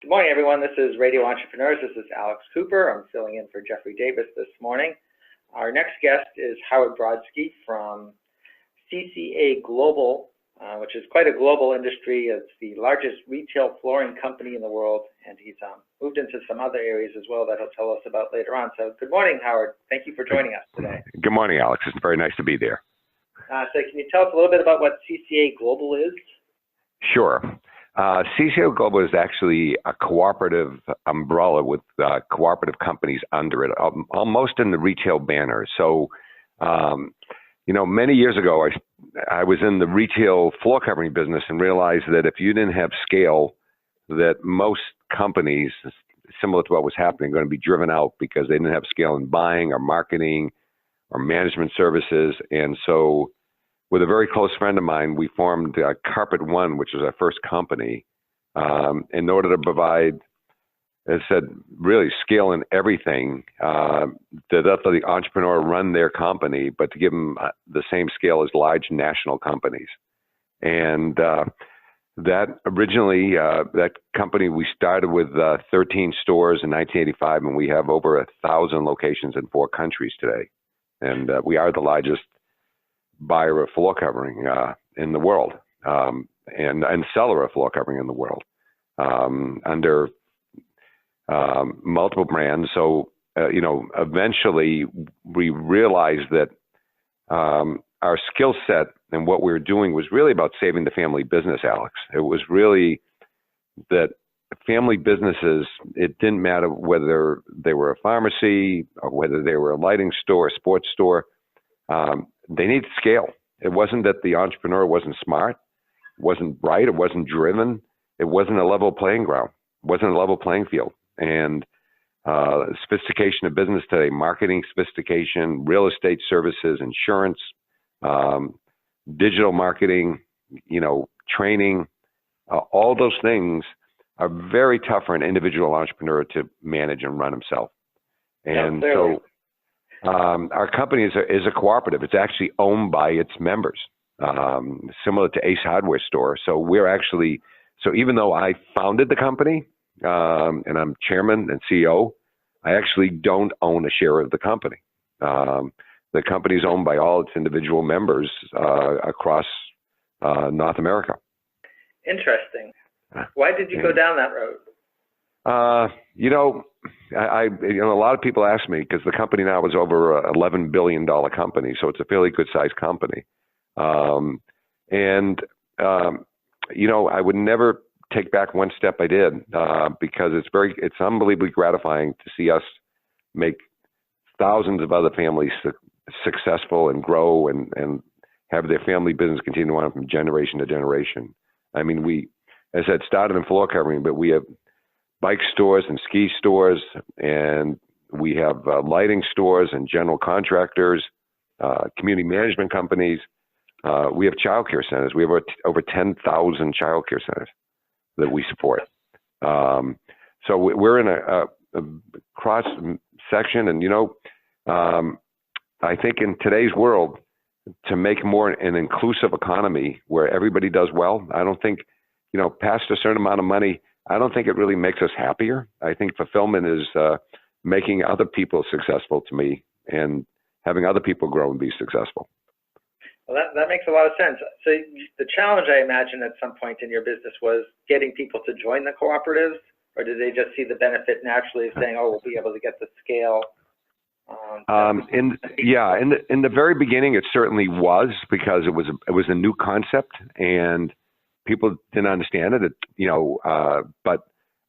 Good morning, everyone. This is Radio Entrepreneurs. This is Alex Cooper. I'm filling in for Jeffrey Davis this morning. Our next guest is Howard Brodsky from CCA Global, which is quite a global industry. It's the largest retail flooring company in the world, and he's moved into some other areas as well that he'll tell us about later on. So good morning, Howard. Thank you for joining us today. Good morning, Alex. It's very nice to be there. So can you tell us a little bit about what CCA Global is? Sure. CCA Global is actually a cooperative umbrella with cooperative companies under it, almost in the retail banner. So, many years ago, I was in the retail floor covering business and realized that if you didn't have scale, that most companies, similar to what was happening, are going to be driven out because they didn't have scale in buying or marketing or management services. And so with a very close friend of mine, we formed Carpet One, which was our first company, in order to provide, as I said, really scale in everything, to let the entrepreneur run their company, but to give them the same scale as large national companies. And that originally, that company, we started with 13 stores in 1985, and we have over 1,000 locations in 4 countries today. And we are the largest buyer of floor covering in the world, and seller of floor covering in the world, under multiple brands. So, eventually we realized that our skill set and what we were doing was really about saving the family business, Alex. It was really that family businesses, it didn't matter whether they were a pharmacy or whether they were a lighting store, a sports store, they needed scale. It wasn't that the entrepreneur wasn't smart, wasn't bright, it wasn't driven. It wasn't a level playing ground. It wasn't a level playing field. And sophistication of business today, marketing sophistication, real estate services, insurance, digital marketing, training, all those things are very tough for an individual entrepreneur to manage and run himself. And so our company is a cooperative. It's actually owned by its members, similar to Ace Hardware Store. So so even though I founded the company, and I'm chairman and CEO, I actually don't own a share of the company. The company is owned by all its individual members across North America. Interesting. Why did you go down that road? A lot of people ask me, because the company now is over a $11 billion company, so it's a fairly good sized company. I would never take back one step I did, because it's unbelievably gratifying to see us make thousands of other families successful and grow and have their family business continue on from generation to generation. I mean, we, as I said, started in floor covering, but we have bike stores and ski stores, and we have lighting stores and general contractors, community management companies. We have childcare centers. We have over 10,000 childcare centers that we support. So we're in a cross section, and I think in today's world, to make more an inclusive economy where everybody does well, I don't think, past a certain amount of money, I don't think it really makes us happier. I think fulfillment is making other people successful to me and having other people grow and be successful. Well, that makes a lot of sense. So the challenge, I imagine, at some point in your business was getting people to join the cooperatives, or did they just see the benefit naturally of saying, "Oh, we'll be able to get the scale"? In the very beginning, it certainly was, because it was a new concept and people didn't understand it. But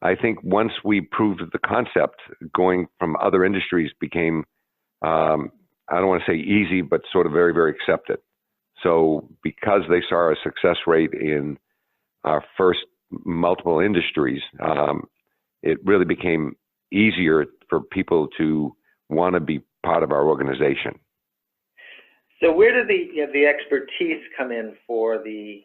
I think once we proved the concept, going from other industries became, I don't want to say easy, but sort of very, very accepted. So because they saw a success rate in our first multiple industries, it really became easier for people to want to be part of our organization. So where did the expertise come in for the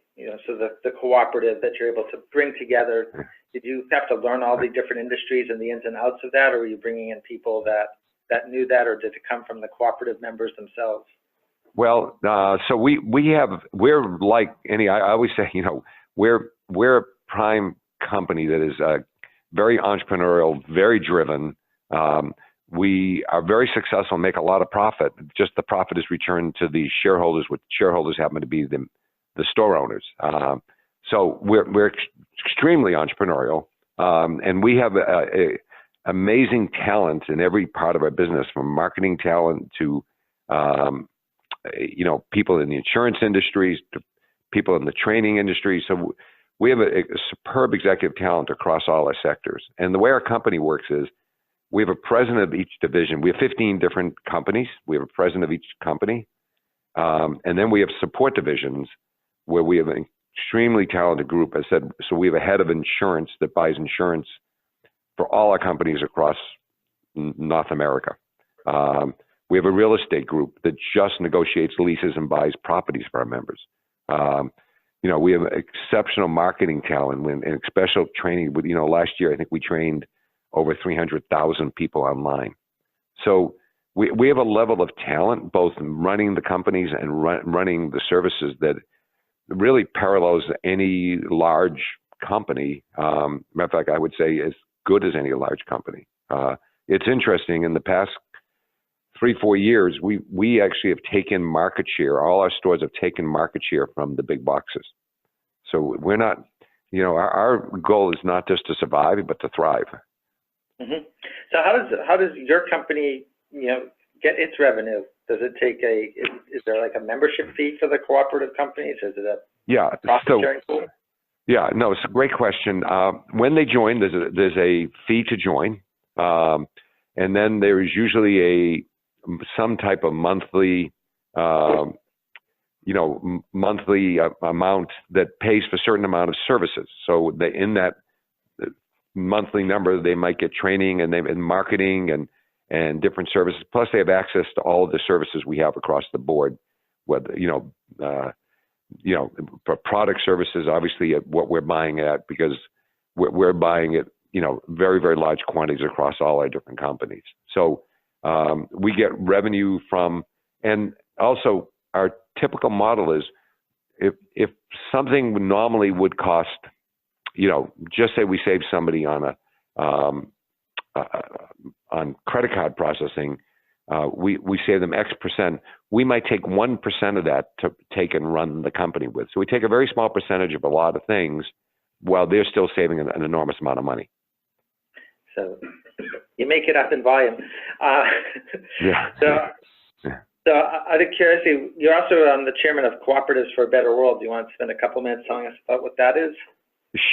cooperative that you're able to bring together? Did you have to learn all the different industries and the ins and outs of that, or were you bringing in people that knew that, or did it come from the cooperative members themselves? Well, so we're like any, I always say, we're a prime company that is very entrepreneurial, very driven. We are very successful and make a lot of profit. Just the profit is returned to the shareholders, which shareholders happen to be the store owners. So we're extremely entrepreneurial, and we have a amazing talent in every part of our business, from marketing talent to people in the insurance industries to people in the training industry. So we have a superb executive talent across all our sectors. And the way our company works is we have a president of each division. We have 15 different companies. We have a president of each company. And then we have support divisions where we have an extremely talented group. I said, so we have a head of insurance that buys insurance for all our companies across North America. We have a real estate group that just negotiates leases and buys properties for our members. We have exceptional marketing talent and special training. With last year I think we trained over 300,000 people online. So we have a level of talent both in running the companies and running the services that really parallels any large company. Matter of fact, I would say as good as any large company. It's interesting, in the past 3-4 years, we actually have taken market share. All our stores have taken market share from the big boxes. So we're not, our goal is not just to survive, but to thrive. Mm-hmm. So how does your company, get its revenue? Does it take is there like a membership fee for the cooperative companies? Is it a profit sharing pool? Yeah, no, it's a great question. When they join, there's a fee to join. And then there is usually some type of monthly, monthly amount that pays for a certain amount of services. So in that monthly number, they might get training and marketing and different services. Plus, they have access to all of the services we have across the board. Whether for product services, obviously, what we're buying at, because we're buying it, very, very large quantities across all our different companies. So we get revenue from, and also our typical model is if something normally would cost, just say we save somebody on on credit card processing, we save them X percent. We might take 1% of that to take and run the company with. So we take a very small percentage of a lot of things while they're still saving an enormous amount of money. So you make it up in volume. Yeah. So out of curiosity, you're also the chairman of Cooperatives for a Better World. Do you want to spend a couple minutes telling us about what that is?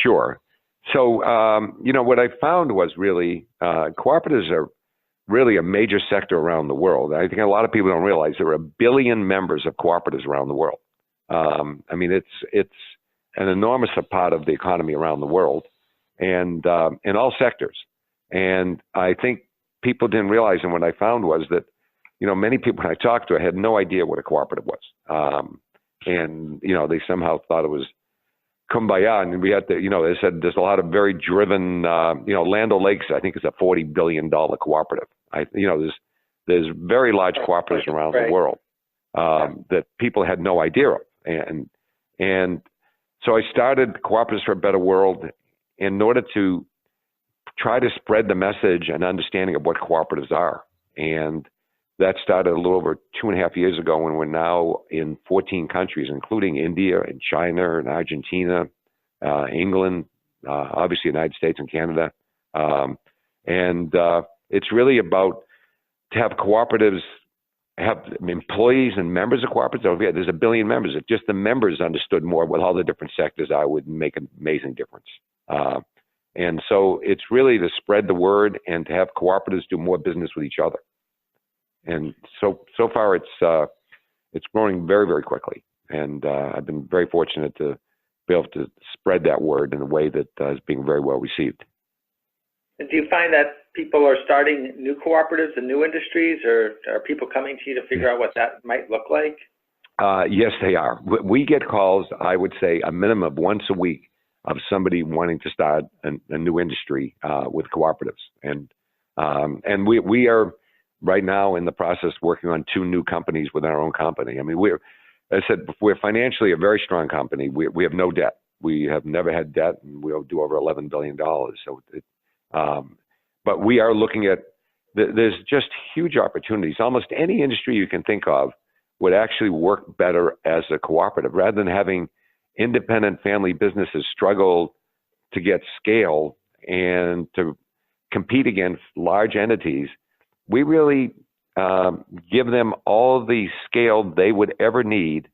Sure. So, what I found was really cooperatives are really a major sector around the world. I think a lot of people don't realize there are 1 billion members of cooperatives around the world. It's an enormous part of the economy around the world, and in all sectors. And I think people didn't realize, and what I found was that, many people I talked to, I had no idea what a cooperative was. They somehow thought it was kumbaya, and we had to, they said there's a lot of very driven, Land O'Lakes, I think, is a $40 billion cooperative. There's very large cooperatives around the world that people had no idea of. And so I started Cooperatives for a Better World in order to try to spread the message and understanding of what cooperatives are. And that started a little over 2.5 years ago, when we're now in 14 countries, including India and China and Argentina, England, obviously the United States and Canada. It's really about to have cooperatives, have employees and members of cooperatives. Oh, yeah, there's 1 billion members. If just the members understood more what all the different sectors are, would make an amazing difference. And so it's really to spread the word and to have cooperatives do more business with each other. And so far it's growing very, very quickly. And I've been very fortunate to be able to spread that word in a way that is being very well received. And do you find that people are starting new cooperatives and new industries, or are people coming to you to figure out what that might look like? Yes, they are. We get calls, I would say, a minimum of once a week of somebody wanting to start a new industry with cooperatives. And we are right now in the process working on 2 new companies with our own company. I mean, as I said, we're financially a very strong company. We have no debt. We have never had debt, and we'll do over $11 billion. So But we are looking at, there's just huge opportunities. Almost any industry you can think of would actually work better as a cooperative, rather than having independent family businesses struggle to get scale and to compete against large entities. We really give them all the scale they would ever need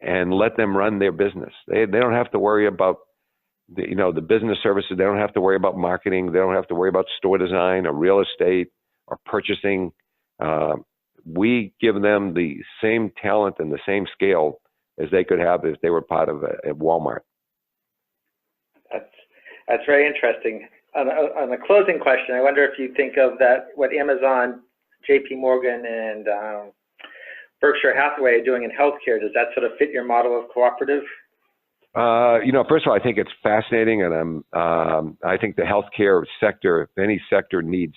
and let them run their business. They don't have to worry about the business services. They don't have to worry about marketing. They don't have to worry about store design or real estate or purchasing. We give them the same talent and the same scale as they could have if they were part of a Walmart. That's very interesting. On the closing question, I wonder if you think of that, what Amazon, JP Morgan, and Berkshire Hathaway are doing in healthcare. Does that sort of fit your model of cooperative? First of all, I think it's fascinating, and I think the healthcare sector, if any sector needs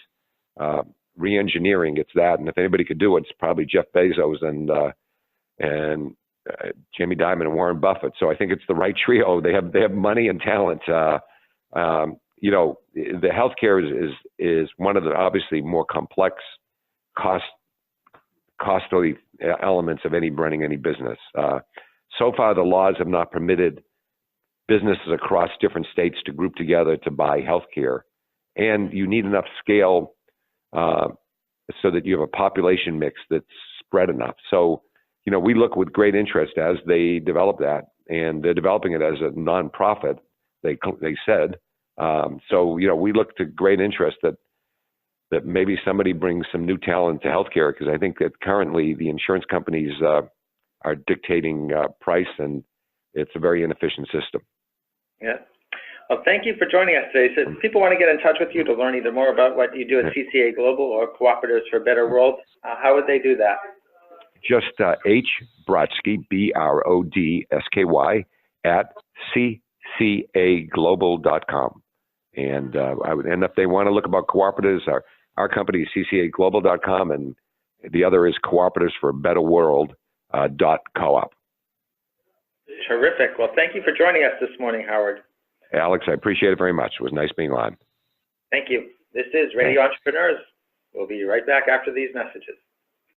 reengineering, it's that. And if anybody could do it, it's probably Jeff Bezos and Jamie Dimon and Warren Buffett. So I think it's the right trio. They have money and talent. The healthcare is one of the obviously more complex, costly elements of running any business. So far, the laws have not permitted businesses across different states to group together to buy healthcare, and you need enough scale so that you have a population mix that's spread enough. So, we look with great interest as they develop that, and they're developing it as a nonprofit. They said so. We look to great interest that maybe somebody brings some new talent to healthcare, because I think that currently the insurance companies are dictating price, and it's a very inefficient system. Yeah. Well, thank you for joining us today. So if people want to get in touch with you to learn either more about what you do at CCA Global or Cooperatives for a Better World, how would they do that? Just H. Brodsky, BRODSKY, at CCAglobal.com. And if they want to look about cooperatives, our company is CCAglobal.com, and the other is Cooperatives for a Better World. .coop. Terrific. Well, thank you for joining us this morning, Howard. Alex, I appreciate it very much. It was nice being on. Thank you. This is Radio Entrepreneurs. We'll be right back after these messages.